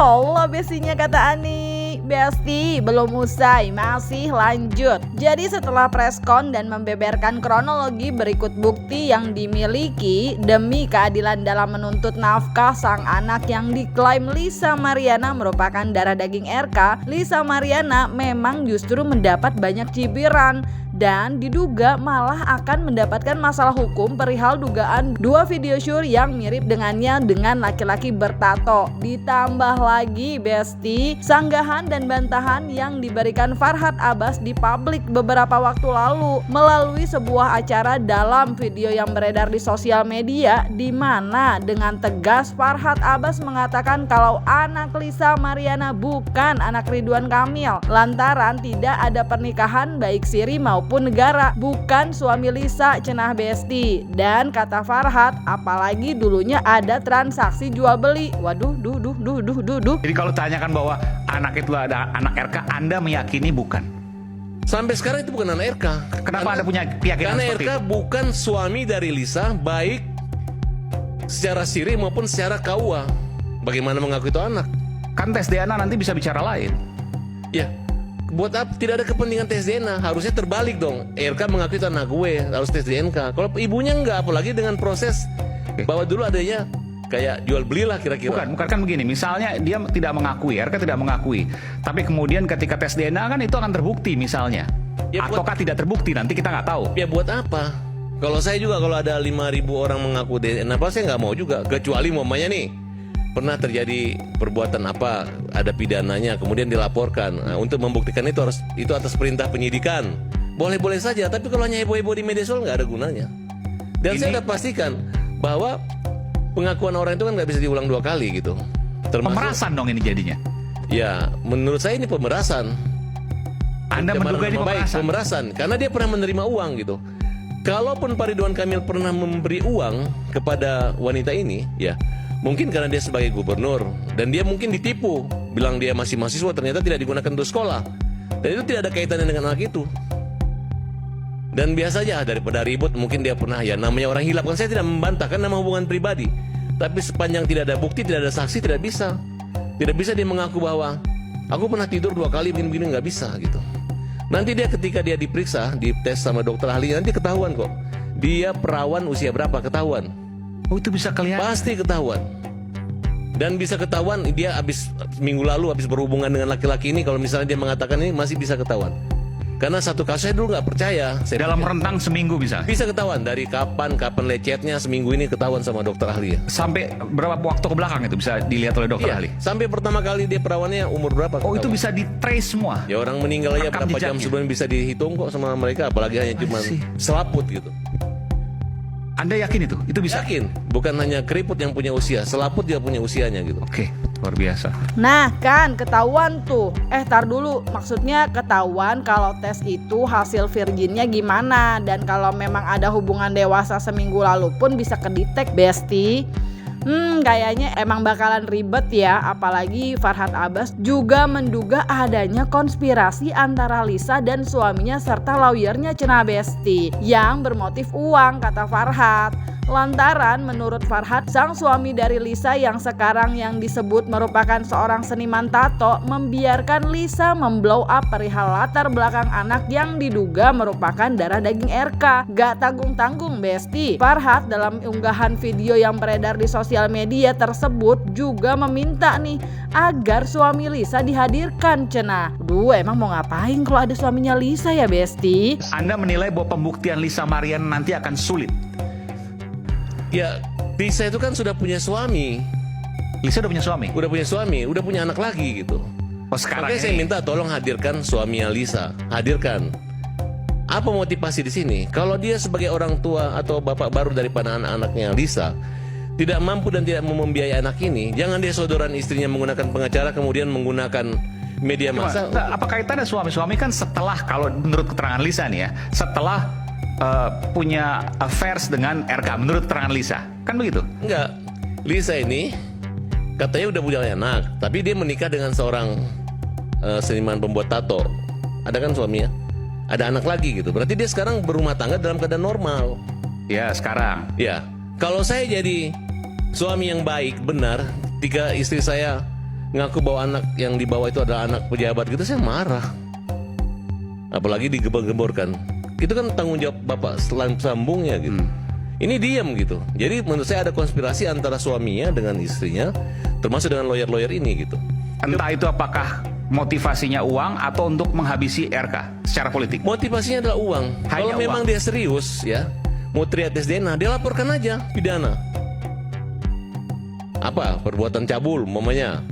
Allah besinya kata Ani. Besti belum usai, masih lanjut. Jadi setelah preskon dan membeberkan kronologi berikut bukti yang dimiliki demi keadilan dalam menuntut nafkah sang anak yang diklaim Lisa Mariana merupakan darah daging RK, Lisa Mariana memang justru mendapat banyak cibiran dan diduga malah akan mendapatkan masalah hukum perihal dugaan 2 video syur yang mirip dengannya dengan laki-laki bertato. Ditambah lagi besti, sanggahan dan bantahan yang diberikan Farhad Abbas di publik beberapa waktu lalu melalui sebuah acara dalam video yang beredar di sosial media, di mana dengan tegas Farhad Abbas mengatakan kalau anak Lisa Mariana bukan anak Ridwan Kamil lantaran tidak ada pernikahan baik siri maupun negara, bukan suami Lisa cenah besti. Dan kata Farhad, apalagi dulunya ada transaksi jual beli. Waduh, duh. Jadi kalau tanyakan bahwa anak itu ada anak RK, Anda meyakini bukan? Sampai sekarang itu bukan anak RK. Kenapa Anda punya keyakinan Karena seperti RK itu? bukan suami dari Lisa, baik secara siri maupun secara KUA. Bagaimana mengaku itu anak? Kan tes DNA nanti bisa bicara lain. Ya, buat apa? Tidak ada kepentingan tes DNA. Harusnya terbalik dong. RK mengaku itu anak gue, harus tes DNA. Kalau ibunya enggak, apalagi dengan proses bahwa dulu adanya kayak jual belilah kira-kira. Bukan kan begini, misalnya dia tidak mengakui, RK tidak mengakui, tapi kemudian ketika tes DNA kan itu akan terbukti misalnya, Ya, ataukah tidak terbukti, nanti kita nggak tahu. Ya buat apa? Kalau saya juga kalau ada 5.000 orang mengaku DNA apa, saya nggak mau juga. Kecuali umpamanya nih pernah terjadi perbuatan apa, ada pidananya, kemudian dilaporkan. Nah, untuk membuktikan itu harus itu atas perintah penyidikan. Boleh-boleh saja, tapi kalau hanya heboh-heboh di media sosial nggak ada gunanya. Dan saya udah pastikan bahwa pengakuan orang itu kan nggak bisa diulang 2 kali gitu. Pemerasan dong ini jadinya. Ya, menurut saya ini pemerasan. Anda menduga ini pemerasan? Pemerasan, karena dia pernah menerima uang gitu. Kalaupun Pak Ridwan Kamil pernah memberi uang kepada wanita ini, ya mungkin karena dia sebagai gubernur dan dia mungkin ditipu, bilang dia masih mahasiswa, ternyata tidak digunakan untuk sekolah. Dan itu tidak ada kaitannya dengan anak itu. Dan biasa aja daripada ribut, mungkin dia pernah, ya namanya orang hilap kan, saya tidak membantah kan nama hubungan pribadi. Tapi sepanjang tidak ada bukti, tidak ada saksi, tidak bisa. Tidak bisa dia mengaku bahwa aku pernah tidur 2 kali begini-begini, nggak bisa gitu. Nanti dia ketika dia diperiksa, dites sama dokter ahli, nanti ketahuan kok. Dia perawan usia berapa, ketahuan. Oh, itu bisa kelihatan. Pasti ketahuan. Dan bisa ketahuan dia habis minggu lalu habis berhubungan dengan laki-laki ini, kalau misalnya dia mengatakan ini masih bisa ketahuan. Karena satu kasus saya dulu nggak percaya. Dalam rentang seminggu bisa Ketahuan dari kapan lecetnya, seminggu ini ketahuan sama dokter ahli ya. sampai berapa waktu ke belakang itu bisa dilihat oleh dokter ahli? Sampai pertama kali dia perawannya umur berapa? Oh, itu ketahuan. bisa di trace semua. Ya orang meninggal aja Rekam berapa jam jejaknya. sebelum bisa dihitung kok sama mereka, apalagi hanya cuma see. selaput gitu. Anda yakin itu? Itu bisa? Yakin, bukan hanya keriput yang punya usia, selaput juga punya usianya gitu. Oke, luar biasa. Nah kan ketahuan tuh. Tar dulu, maksudnya ketahuan kalau tes itu hasil virginnya gimana. Dan kalau memang ada hubungan dewasa seminggu lalu pun bisa kedetek besti. Kayaknya emang bakalan ribet ya. Apalagi Farhad Abbas juga menduga adanya konspirasi antara Lisa dan suaminya serta lawyernya cenah besti yang bermotif uang, kata Farhad. Lantaran menurut Farhad, sang suami dari Lisa yang sekarang yang disebut merupakan seorang seniman tato membiarkan Lisa memblow up perihal latar belakang anak yang diduga merupakan darah daging RK. Gak tanggung-tanggung besti. Farhad dalam unggahan video yang beredar di sosial media tersebut juga meminta nih agar suami Lisa dihadirkan cenah. Duh, emang mau ngapain kalau ada suaminya Lisa ya besti? Anda menilai bahwa pembuktian Lisa Mariana nanti akan sulit. Ya, Lisa itu kan sudah punya suami. Lisa udah punya suami? Udah punya anak lagi gitu. Oh, sekarang Makanya saya ini. minta tolong hadirkan suaminya Lisa, hadirkan. Apa motivasi di sini? Kalau dia sebagai orang tua atau bapak baru daripada anak-anaknya Lisa tidak mampu dan tidak mau membiayai anak ini, jangan dia saudaraan istrinya menggunakan pengacara kemudian menggunakan media massa. Apa kaitannya suami-suami kan setelah, kalau menurut keterangan Lisa nih ya, setelah punya affairs dengan RK, menurut keterangan Lisa, kan begitu? Enggak, Lisa ini katanya udah punya anak, tapi dia menikah dengan seorang seniman pembuat tato. Ada kan suaminya? Ada anak lagi gitu. Berarti dia sekarang berumah tangga dalam keadaan normal. Ya, sekarang. Ya, kalau saya jadi suami yang baik, benar, ketika istri saya ngaku bahwa anak yang dibawa itu adalah anak pejabat gitu, saya marah. Apalagi digembor-gemborkan. Itu kan tanggung jawab bapak sambungnya gitu. Ini diam gitu. Jadi menurut saya ada konspirasi antara suaminya dengan istrinya, termasuk dengan lawyer-lawyer ini gitu. Entah itu apakah motivasinya uang atau untuk menghabisi RK secara politik. Motivasinya adalah uang. Kalau Hanya memang uang. dia serius ya, mau triat tes DNA, dia laporkan aja pidana. Apa? Perbuatan cabul, mamanya.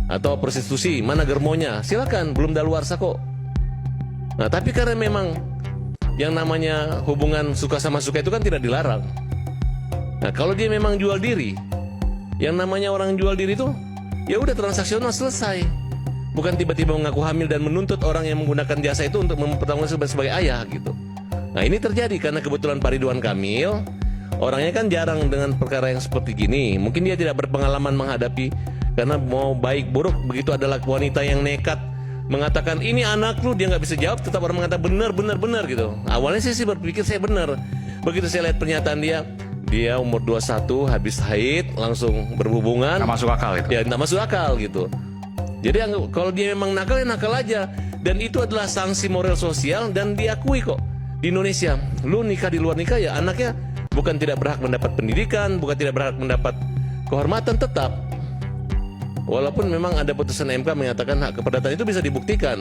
Atau prostitusi, mana germonya? Silakan, belum daluarsa kok. Nah, tapi karena memang yang namanya hubungan suka sama suka itu kan tidak dilarang. Nah, kalau dia memang jual diri, yang namanya orang jual diri itu, ya udah transaksional selesai. Bukan tiba-tiba mengaku hamil dan menuntut orang yang menggunakan jasa itu untuk mempertanggungjawabkan sebagai ayah gitu. Nah, ini terjadi karena kebetulan Pak Ridwan Kamil orangnya kan jarang dengan perkara yang seperti gini. Mungkin dia tidak berpengalaman menghadapi, karena mau baik buruk begitu adalah wanita yang nekat mengatakan ini anak lu, dia nggak bisa jawab, tetap orang mengatakan benar gitu. Awalnya saya sih berpikir saya benar. Begitu saya lihat pernyataan dia umur 21 habis haid langsung berhubungan. Nggak masuk akal itu. Ya nggak masuk akal gitu. Jadi kalau dia memang nakal ya nakal aja. Dan itu adalah sanksi moral sosial dan diakui kok di Indonesia. Lu nikah di luar nikah ya anaknya bukan tidak berhak mendapat pendidikan, bukan tidak berhak mendapat kehormatan, tetap. Walaupun memang ada putusan MK menyatakan hak keperdataan itu bisa dibuktikan.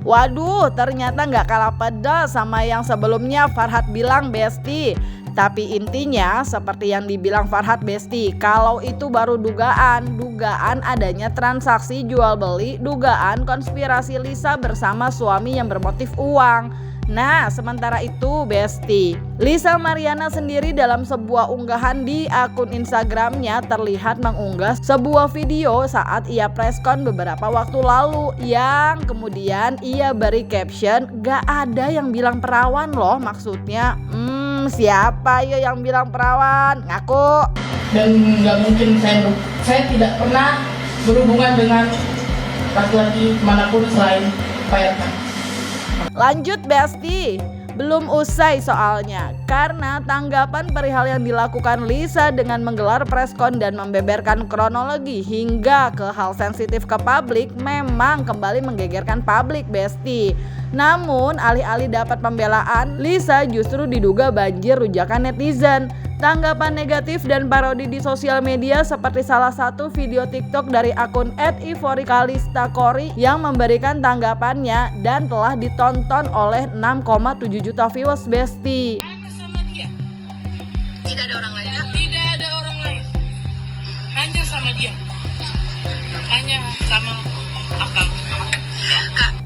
Waduh, ternyata nggak kalah pedas sama yang sebelumnya Farhad bilang, Besti. Tapi intinya seperti yang dibilang Farhad, Besti, kalau itu baru dugaan adanya transaksi jual beli, dugaan konspirasi Lisa bersama suami yang bermotif uang. Nah, sementara itu, Besti, Lisa Mariana sendiri dalam sebuah unggahan di akun Instagramnya terlihat mengunggah sebuah video saat ia preskon beberapa waktu lalu yang kemudian ia beri caption, "Gak ada yang bilang perawan loh," maksudnya. Siapa ya yang bilang perawan? Ngaku. Dan nggak mungkin saya tidak pernah berhubungan dengan laki-laki manapun selain Pak RK. Lanjut, Besti. Belum usai soalnya, karena tanggapan perihal yang dilakukan Lisa dengan menggelar preskon dan membeberkan kronologi hingga ke hal sensitif ke publik memang kembali menggegerkan publik, Besti. Namun alih-alih dapat pembelaan, Lisa justru diduga banjir rujakan netizen. Tanggapan negatif dan parodi di sosial media seperti salah satu video TikTok dari akun @ivorikalistakori yang memberikan tanggapannya dan telah ditonton oleh 6,7 juta viewers, Besti. Sama dia. Tidak ada orang lain. Tidak ada orang lain. Hanya sama dia. Hanya sama akang.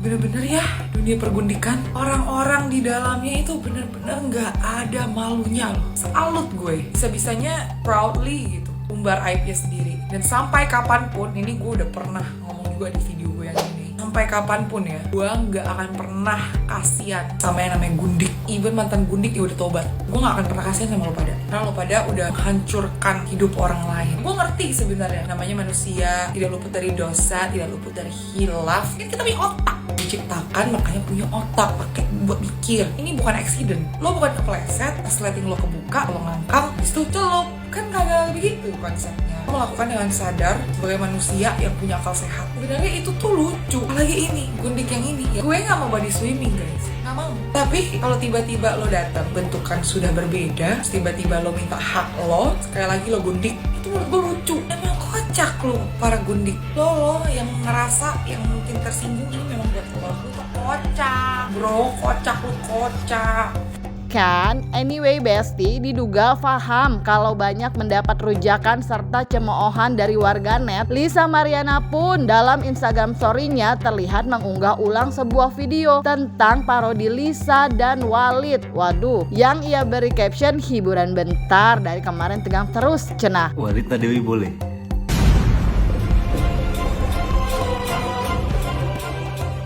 Bener-bener ya, dunia pergundikan, orang-orang di dalamnya itu bener-bener gak ada malunya loh. Salut gue, bisa-bisanya proudly gitu umbar aibnya sendiri. Dan sampai kapanpun, ini gue udah pernah ngomong juga di video gue yang ini, sampai kapanpun ya, gue gak akan pernah kasihan sama yang namanya gundik. Even mantan gundik ya udah tobat, gue gak akan pernah kasihan sama lo pada, karena lo pada udah menghancurkan hidup orang lain. Gue ngerti sebenarnya, namanya manusia tidak luput dari dosa, tidak luput dari hilaf. Kan kita punya otak, diciptakan makanya punya otak, pakai buat mikir. Ini bukan accident, lo bukan kepleset, resleting lo kebuka, lo ngangkang, habis itu celup. Kan kagak begitu konsepnya. Lo melakukan dengan sadar sebagai manusia yang punya akal sehat. Sebenarnya itu tuh lucu. Apalagi ini, gundik yang ini ya. Gue gak mau body swimming guys, gak mau. Tapi kalau tiba-tiba lo datang bentukan sudah berbeda, tiba-tiba lo minta hak lo, sekali lagi lo gundik, itu menurut gue lucu. Emang kocak lo para gundik. Lo yang ngerasa, yang mungkin tersinggung, ini memang buat lo tuh kocak bro, kocak lo, kocak. Kan, anyway Besti diduga paham kalau banyak mendapat rujakan serta cemoohan dari warganet. Lisa Mariana pun dalam Instagram story-nya terlihat mengunggah ulang sebuah video tentang parodi Lisa dan Walid. Waduh, yang ia beri caption hiburan bentar dari kemarin tegang terus cenah. Walid Nadewi boleh.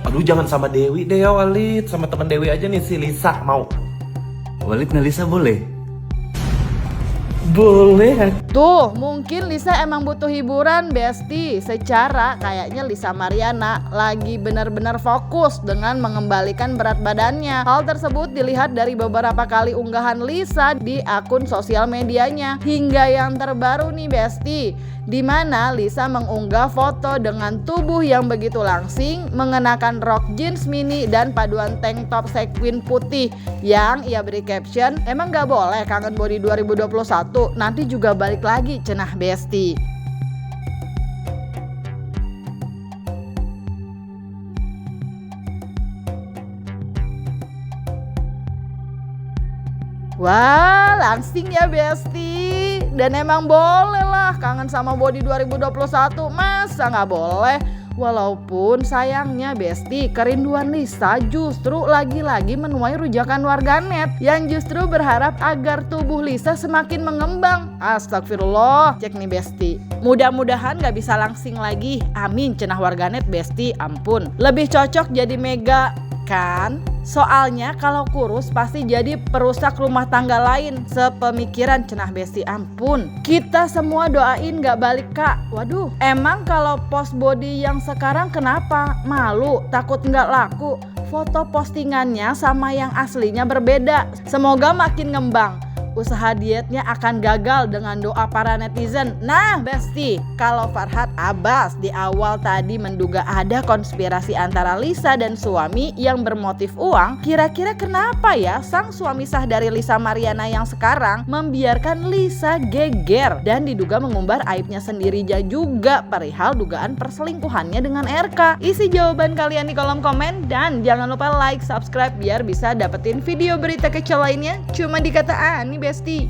Aduh jangan sama Dewi deh ya Walid, sama teman Dewi aja nih si Lisa mau. Walid Nalisa boleh. Boleh. Tuh, mungkin Lisa emang butuh hiburan, Besti. Secara kayaknya Lisa Mariana lagi benar-benar fokus dengan mengembalikan berat badannya. Hal tersebut dilihat dari beberapa kali unggahan Lisa di akun sosial medianya. Hingga yang terbaru nih, Besti, di mana Lisa mengunggah foto dengan tubuh yang begitu langsing, mengenakan rok jeans mini dan paduan tank top sequin putih yang ia beri caption, "Emang gak boleh kangen body 2021, nanti juga balik lagi," cenah Besti. Wah, langsing ya Besti. Dan emang boleh lah kangen sama body 2021, masa nggak boleh? Walaupun sayangnya Besti, kerinduan Lisa justru lagi-lagi menuai rujakan warganet yang justru berharap agar tubuh Lisa semakin mengembang. Astagfirullah, cek nih Besti. Mudah-mudahan gak bisa langsing lagi. Amin cenah warganet Besti, ampun. Lebih cocok jadi Mega kan? Soalnya kalau kurus pasti jadi perusak rumah tangga lain. Sepemikiran cenah Besti, ampun. Kita semua doain gak balik Kak. Waduh, emang kalau post body yang sekarang kenapa? Malu, takut gak laku? Foto postingannya sama yang aslinya berbeda. Semoga makin ngembang. Usaha dietnya akan gagal dengan doa para netizen. Nah Besti, kalau Farhad Abbas di awal tadi menduga ada konspirasi antara Lisa dan suami yang bermotif uang, kira-kira kenapa ya sang suami sah dari Lisa Mariana yang sekarang membiarkan Lisa geger dan diduga mengumbar aibnya sendiri juga perihal dugaan perselingkuhannya dengan RK? Isi jawaban kalian di kolom komen dan jangan lupa like, subscribe biar bisa dapetin video berita kecil lainnya cuma di Kata Ani Besti.